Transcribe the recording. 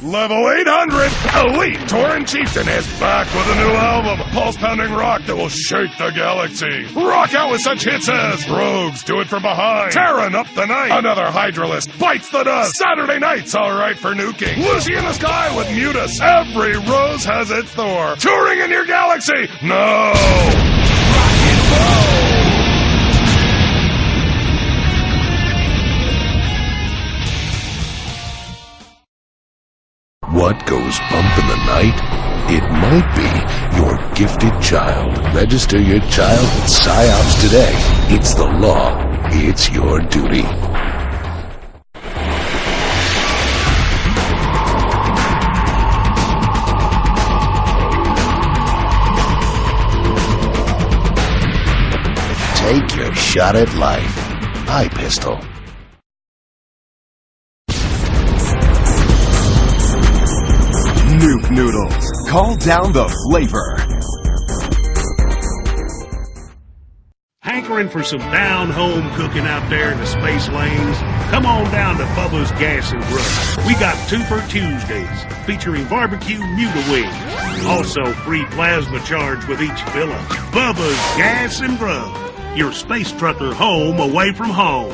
Level 800, Elite Tauren Chieftain is back with a new album, pulse-pounding rock that will shake the galaxy. Rock out with such hits as Rogues Do It From Behind, Terran Up the Night, Another Hydralist Bites the Dust, Saturday Night's Alright for Nuking, Lucy in the Sky with Mutus, Every Rose Has Its Thor, Touring in Your Galaxy, no! Rock and roll! What goes bump in the night? It might be your gifted child. Register your child with PsyOps today. It's the law. It's your duty. Take your shot at life. Pistol. Nuke Noodles. Call down the flavor. Hankering for some down-home cooking out there in the space lanes? Come on down to Bubba's Gas and Grub. We got 2 for Tuesdays, featuring barbecue Muta wings. Also free plasma charge with each fill-up. Bubba's Gas and Grub. Your space trucker home away from home.